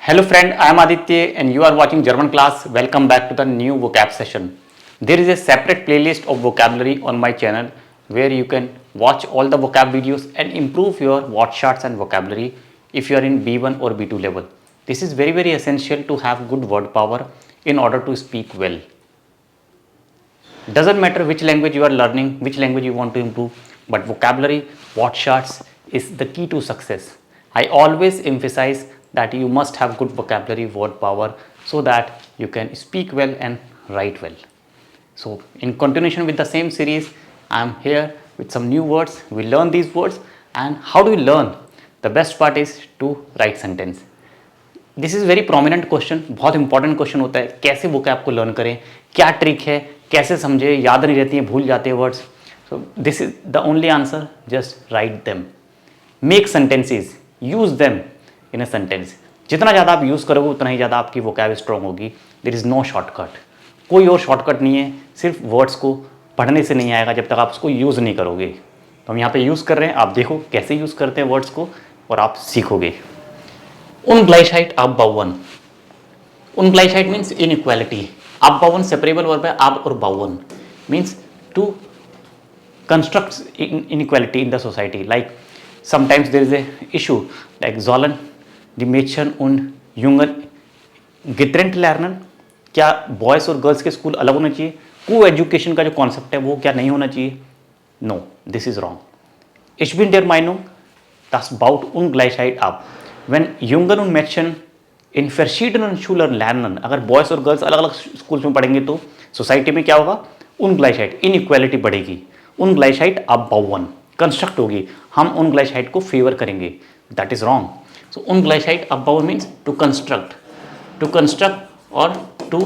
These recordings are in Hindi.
Hello friend, I am Aditya and you are watching German class. Welcome back to the new vocab session. There is a separate playlist of vocabulary on my channel where you can watch all the vocab videos and improve your word charts and vocabulary if you are in B1 or B2 level. This is very essential to have good word power in order to speak well. Doesn't matter which language you are learning, which language you want to improve, but vocabulary, word charts is the key to success. I always emphasize that you must have good vocabulary, word power so that you can speak well and write well. So in continuation with the same series, I am here with some new words. We learn these words and how do we learn? The best part is to write sentence. This is very prominent question, बहुत इंपॉर्टेंट क्वेश्चन होता है. कैसे वोकैब को लर्न करें, क्या ट्रिक है, कैसे समझे, याद नहीं रहती है, भूल जाते हैं words. So this is the only answer. Just write them, make sentences, use them in a sentence. जितना ज़्यादा आप यूज़ करोगे उतना ही ज़्यादा आपकी वोकैब स्ट्रॉन्ग होगी. देयर इज़ नो शॉर्टकट, कोई और शॉर्टकट नहीं है. सिर्फ वर्ड्स को पढ़ने से नहीं आएगा जब तक आप उसको यूज़ नहीं करोगे. तो हम यहाँ पे यूज़ कर रहे हैं, आप देखो कैसे यूज़ करते हैं वर्ड्स को और आप सीखोगे. Ungleichheit abbauen. Ungleichheit means inequality. Abbauen separable verb है, ab और bauen means to construct inequality in the society. Like sometimes there is a issue like sollen die Mädchen und Jungen getrennt lernen. क्या बॉयज़ और गर्ल्स के स्कूल अलग होना चाहिए? को एजुकेशन का जो कॉन्सेप्ट है वो क्या नहीं होना चाहिए? No, this is wrong. Ich bin der Meinung, das baut Ungleichheit ab. Wenn Jungen und Mädchen in verschiedenen Schulen lernen, अगर बॉयज़ और गर्ल्स अलग अलग स्कूल्स में पढ़ेंगे तो सोसाइटी में क्या होगा? Ungleichheit, इनइक्वालिटी बढ़ेगी. Ungleichheit abbauen, कंस्ट्रक्ट होगी. हम Ungleichheit को फेवर करेंगे. That is wrong. So Ungleichheit abbauen means to construct और to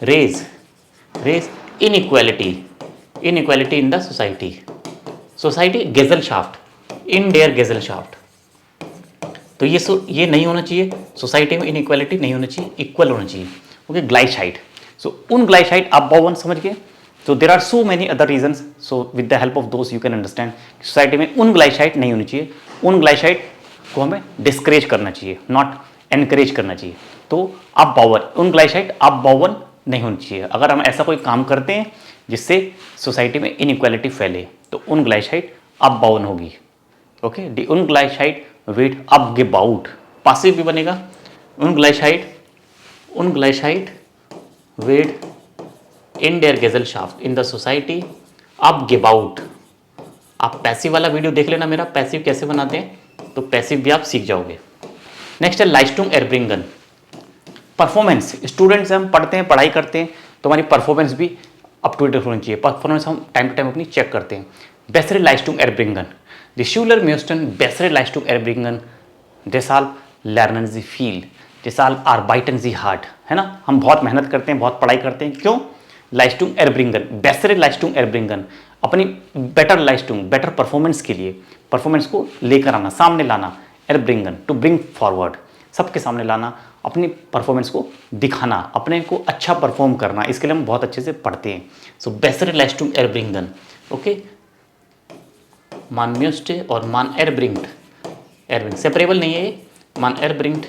raise inequality in the society. Gesellschaft, in der Gesellschaft. तो ये नहीं होना चाहिए. सोसाइटी में इनइक्वालिटी नहीं होना चाहिए, इक्वल होना चाहिए. ओके, ग्लाइसाइड. सो Ungleichheit abbauen समझ गए. So there are so many other reasons. So with the help of those you can understand. Society में Ungleichheit नहीं होनी चाहिए. Ungleichheit को हमें डिस्करेज करना चाहिए, नॉट एनकरेज करना चाहिए. तो abbauen, Ungleichheit abbauen नहीं होनी चाहिए. अगर हम ऐसा कोई काम करते हैं जिससे सोसाइटी में इनइक्वालिटी फैले तो Ungleichheit abbauen होगी. ओके, दी Ungleichheit wird abgebaut. पासिव भी बनेगा. Ungleichheit wird in der Gesellschaft, in the society abgebaut. आप पैसिव वाला वीडियो देख लेना मेरा, पैसिव कैसे बनाते हैं, तो पैसिव भी आप सीख जाओगे. नेक्स्ट है Leistung erbringen. परफॉर्मेंस. स्टूडेंट्स हम पढ़ते हैं, पढ़ाई करते हैं तो हमारी परफॉर्मेंस भी अप टू डेट होनी चाहिए. परफॉर्मेंस हम टाइम टू टाइम अपनी चेक करते हैं. Bessere Leistung erbringen. Die Schüler müssten bessere Leistung erbringen. Deshalb lernen sie viel. Deshalb arbeiten sie hart. है ना, हम बहुत मेहनत करते हैं, बहुत पढ़ाई करते हैं. क्यों? Leistung erbringen, bessere Leistung erbringen. अपनी बेटर Leistung, बेटर परफॉर्मेंस के लिए, परफॉर्मेंस को लेकर आना, सामने लाना. erbringen, to bring forward, सबके सामने लाना, अपनी परफॉर्मेंस को दिखाना, अपने को अच्छा परफॉर्म करना. इसके लिए हम बहुत अच्छे से पढ़ते हैं. सो bessere Leistung erbringen. ओके, मान म्यूस्टे और मान एरब्रिंग्ड. सेपरेबल नहीं है ये. मान एरब्रिंग्ड,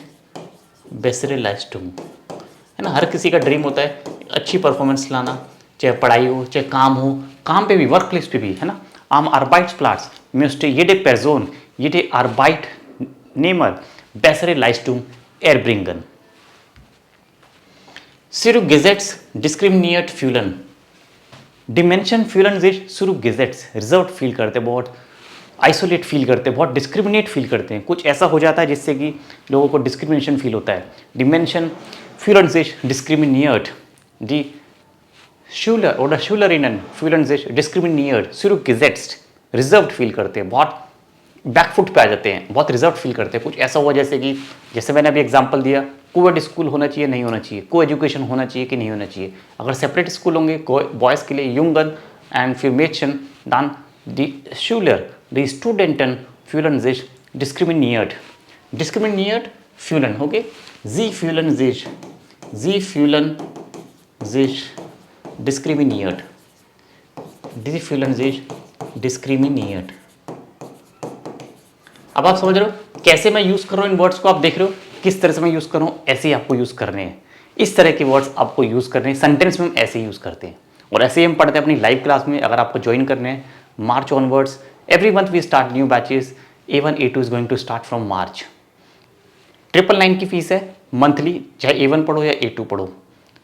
बेसरे Leistung, है ना. हर किसी का ड्रीम होता है अच्छी परफॉर्मेंस लाना, चाहे पढ़ाई हो, चाहे काम हो. काम पे भी, वर्क प्लेस पे भी, है ना. आम Arbeitsplatz müsste jede Person, jede Arbeitnehmer bessere Leistung erbringen. Zurückgesetzt, diskriminiert fühlen. डिमेंशन फीलन zurückgesetzt, रिजर्व फील करते, बहुत आइसोलेट फील करते, बहुत डिस्क्रिमिनेट फील करते हैं. कुछ ऐसा हो जाता है जिससे कि लोगों को डिस्क्रिमिनेशन फील होता है. डिमेंशन फीलन डिस्क्रिमिनियर्ड. दी Schüler oder Schülerinnen fühlen sich diskriminiert, zurückgesetzt, reserved feel करते हैं, बहुत बैकफुट पे आ जाते हैं, बहुत रिजर्व फील करते हैं. कुछ ऐसा हुआ जैसे मैंने अभी एग्जांपल दिया, कोएड स्कूल होना चाहिए, नहीं होना चाहिए, को एजुकेशन होना चाहिए कि नहीं होना चाहिए. अगर सेपरेट स्कूल होंगे बॉयज़ के लिए Jungen and für Mädchen, dann die Schüler, die Studenten fühlen sich diskriminiert. Diskriminiert fühlen, okay? Sie fühlen sich diskriminiert. Sie fühlen sich diskriminiert. अब आप समझ रहे हो कैसे मैं यूज कर रहा हूँ इन वर्ड्स को. आप देख रहे हो किस तरह से मैं यूज़ कर रहा हूँ ऐसे ही आपको यूज़ करने हैं। इस तरह के वर्ड्स आपको यूज़ करने हैं, सेंटेंस में हम ऐसे ही यूज़ करते हैं। और ऐसे ही हम पढ़ते हैं अपनी लाइव क्लास में। अगर आपको ज्वाइन करने हैं March onwards, every month we start new batches. A1 A2 is going to start from March. 999 की फीस है मंथली, चाहे A1 पढ़ो या A2 पढ़ो।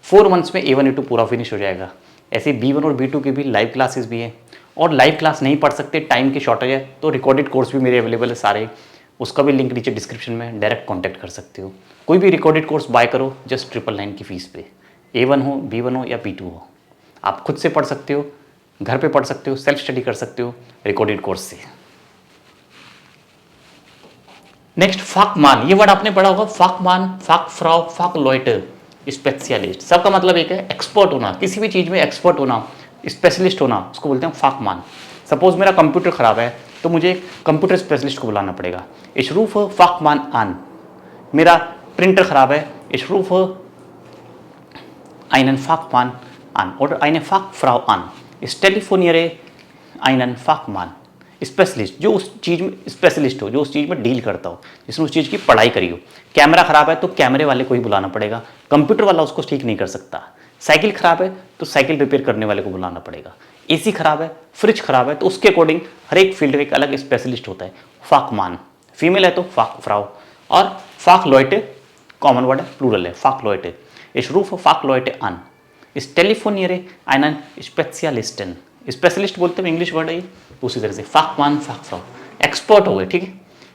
4 मंथ्स में A1 A2 पूरा फिनिश हो जाएगा। ऐसे B1 और B2 की भी लाइव क्लासेस भी है। और लाइव क्लास नहीं पढ़ सकते, टाइम की शॉर्टेज है, तो रिकॉर्डेड कोर्स भी मेरे अवेलेबल है सारे। उसका भी लिंक नीचे डिस्क्रिप्शन में, डायरेक्ट कॉन्टैक्ट कर सकते हो। कोई भी रिकॉर्डेड कोर्स बाय करो जस्ट 999 की फीस पे। A1 हो, B1 हो या B2 हो, आप खुद से पढ़ सकते हो, घर पे पढ़ सकते हो, सेल्फ स्टडी कर सकते हो रिकॉर्डेड कोर्स से। नेक्स्ट फाकमान, ये वर्ड आपने पढ़ा होगा। फाकमान, फाक फ्राउ, फाक लॉइटर, स्पेशलिस्ट। सबका मतलब एक है एक्सपर्ट होना, किसी भी चीज़ में एक्सपर्ट होना, स्पेशलिस्ट होना, उसको बोलते हैं फाकमान। सपोज मेरा कंप्यूटर खराब है तो मुझे कंप्यूटर स्पेशलिस्ट को बुलाना पड़ेगा। Ich rufe Fachmann an। मेरा प्रिंटर खराब है, Ich rufe einen Fachmann an oder eine Fachfrau an। Ich telefoniere einen Fachmann। Specialist, जो उस चीज़ में स्पेशलिस्ट हो, जो उस चीज़ में डील करता हो, जिसने उस चीज़ की पढ़ाई करी हो। कैमरा खराब है तो कैमरे वाले को ही बुलाना पड़ेगा, कंप्यूटर वाला उसको ठीक नहीं कर सकता। साइकिल खराब है तो साइकिल रिपेयर करने वाले को बुलाना पड़ेगा। एसी खराब है, फ्रिज खराब है, तो उसके अकॉर्डिंग हर एक फील्ड में एक अलग स्पेशलिस्ट होता है। फाकमान, फीमेल है तो फाक फ्राउ। और फाक लॉइटे कॉमन वर्ड है, प्लूरल है, फाक लॉइटे। Ich rufe Fachleute an। Ich telefoniere einen Spezialisten। Specialist बोलते हैं, इंग्लिश वर्ड है ये। उसी तरह से फाकमान, फाक फ्राउ, एक्सपर्ट हो गए, ठीक है।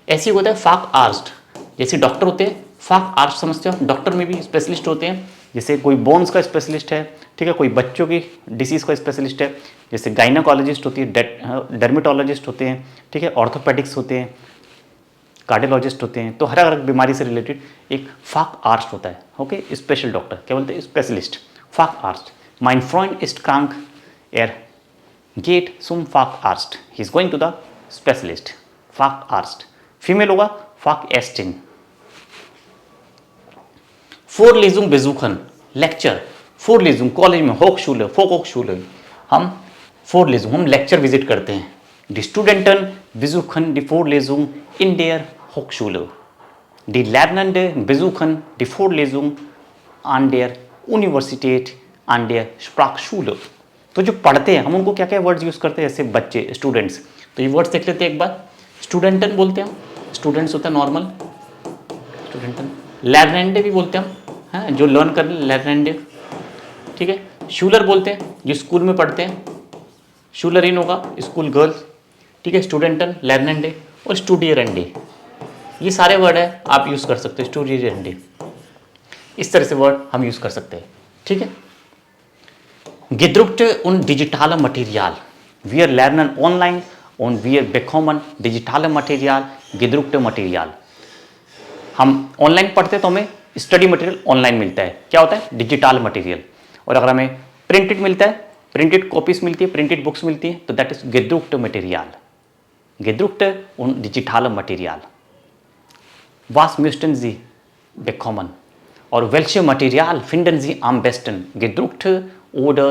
ऐसे ही होता है फाक आर्स्ट, जैसे डॉक्टर होते हैं, फाक आर्स्ट समझते हो, डॉक्टर में भी स्पेशलिस्ट होते हैं। जैसे कोई बोन्स का स्पेशलिस्ट है, ठीक है, कोई बच्चों की डिसीज़ का स्पेशलिस्ट है, जैसे गाइनोकोलॉजिस्ट होती है, डर्मेटोलॉजिस्ट होते हैं, ठीक है, ऑर्थोपेडिक्स होते हैं, कार्डियोलॉजिस्ट होते हैं। तो हर अलग बीमारी से रिलेटेड एक फाक आर्स्ट होता है, ओके, स्पेशल डॉक्टर, क्या बोलते हैं, स्पेशलिस्ट, फाक आर्स्ट। माइन फ्रेंड इज क्रांक, एर गेट सुम फाक आर्स्ट, he is going to the specialist, फाक आर्स्ट। फीमेल होगा फाक एस्टिन। फोरलेसुंग बेजुखन, लेक्चर। फोरलेसुंग कॉलेज में, होकशूले, फोक होकशूले, हम फोरलेसुंग हम लेक्चर विजिट करते हैं। डी स्टूडेंटन बेजुखन डी फोरलेसुंग इन देयर होकशूले, डी लर्नende बेजुखन डी फोरलेसुंग an der Universität an der Sprachschule। तो जो पढ़ते हैं हम उनको क्या क्या वर्ड्स यूज़ करते हैं, जैसे बच्चे, स्टूडेंट्स। तो ये वर्ड्स देख लेते हैं एक बार। स्टूडेंटन बोलते हैं हम, स्टूडेंट्स होता है नॉर्मल स्टूडेंटन। लर्नेंडे भी बोलते हैं हम, हैं जो लर्न कर लर्नेंडे, ठीक है। शूलर बोलते हैं जो स्कूल में पढ़ते हैं, शूलर इन होगा स्कूल गर्ल्स, ठीक है। स्टूडेंटन, लर्नेंडे और स्टूडियरेंडे, ये सारे वर्ड है आप यूज़ कर सकते हैं, स्टूडियरेंडे। इस तरह से वर्ड हम यूज़ कर सकते हैं, ठीक है। gedruckte und digitale Material, wir lernen online und wir bekommen digitale Material, gedruckte Material। हम ऑनलाइन पढ़ते तो हमें स्टडी मटेरियल ऑनलाइन मिलता है, क्या होता है, डिजिटल मटेरियल। और अगर हमें प्रिंटेड मिलता है, प्रिंटेड कॉपीज मिलती है, प्रिंटेड बुक्स मिलती है, तो that is gedruckte Material, gedruckte und digitale Material। Was möchten Sie bekommen और welche Material finden Sie am besten, gedruckte oder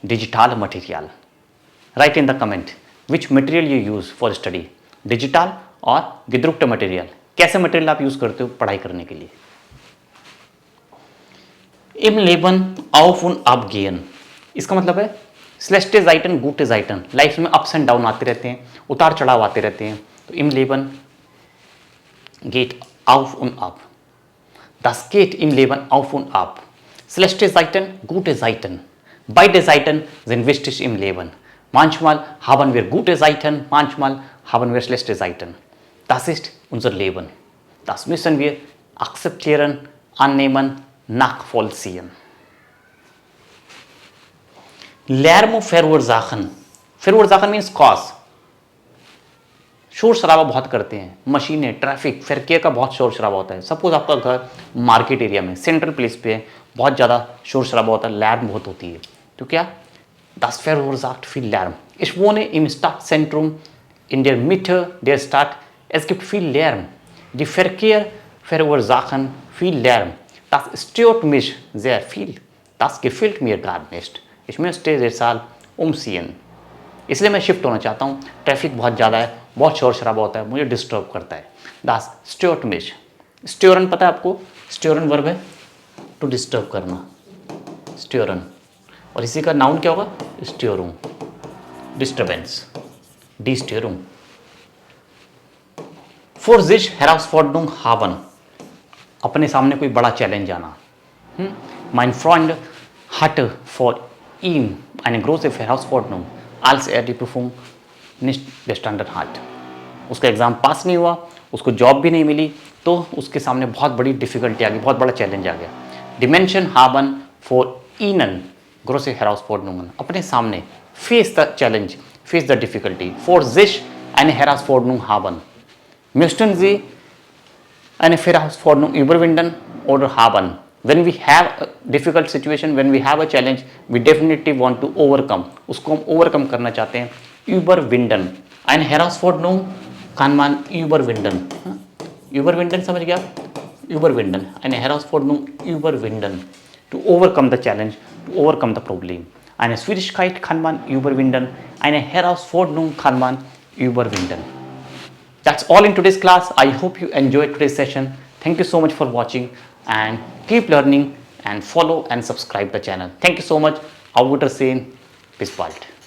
digital Material? Write in the comment which material you use for study, digital और gedruckte Material। कैसे मटेरियल आप यूज़ करते हो पढ़ाई करने के लिए। Im Leben auf und ab gehen, इसका मतलब है schlechte Zeiten, gute Zeiten, life में अप्स एंड डाउन आते रहते हैं, उतार चढ़ाव आते रहते हैं। तो im Leben geht auf und ab, das geht im Leben auf und ab। Schlechte Zeiten, gute Zeiten, beide Seiten sind wichtig im Leben। Manchmal haben wir gute Seiten, manchmal haben wir schlechte Seiten। Das ist unser Leben, das müssen wir akzeptieren, annehmen, nachvollziehen। Lärm verursachen, verursachen means cause। शोर शराबा बहुत करते हैं, मशीनें, ट्रैफिक, फिरके का बहुत शोर शराबा होता है। सपोज आपका घर मार्केट एरिया में, सेंट्रल प्लेस पे है, बहुत ज़्यादा शोर शराबा होता है, लैर्म बहुत होती है, तो क्या, das verursacht viel Lärm। Ich wohne im Stadtzentrum, in der Mitte der Stadt, es gibt viel Lärm, die Verkehr verursachen viel Lärm, das stört mich sehr viel, das gefällt mir gar nicht, ich möchte deshalb umziehen। इसलिए मैं शिफ्ट होना चाहता हूँ, ट्रैफिक बहुत ज़्यादा है, बहुत शोर शराबा होता है, मुझे डिस्टर्ब करता है। Das stört mich, स्ट्योरन पता है आपको? स्ट्योरन वर्ब है टू डिस्टर्ब करना, स्ट्योरन। और इसी का नाउन क्या होगा? स्ट्योरूम, डिस्टर्बेंस, डिस्ट्योरूम। फॉर जिश हेरासफोर्डुंग हावन, अपने सामने कोई बड़ा चैलेंज आना। Mein Freund hatte vor ihm eine große Herausforderung, als die Prüfung nicht bestanden hat. उसका एग्ज़ाम पास नहीं हुआ, उसको जॉब भी नहीं मिली, तो उसके सामने बहुत बड़ी डिफ़िकल्टी आ गई, बहुत बड़ा चैलेंज आ गया। डिमेंशन हाबन फॉर ईनन ग्रोसे हेरासफोर्डनुंगन, अपने सामने face the challenge, face the difficulty. फॉर जिश eine Herausforderung haben, müssten Sie eine Herausforderung überwinden oder haben. When we have a difficult situation, when we have a challenge, we definitely want to overcome. उसको हम overcome करना चाहते हैं। Überwinden, eine Herausforderung kann man überwinden. Überwinden समझ गया? Überwinden, eine Herausforderung überwinden. To overcome the challenge, to overcome the problem. Eine Schwierigkeit kann man überwinden, eine Herausforderung kann man überwinden. That's all in today's class. I hope you enjoyed today's session. Thank you so much for watching and keep learning and follow and subscribe the channel. Thank you so much. Auf Wiedersehen. Bis bald.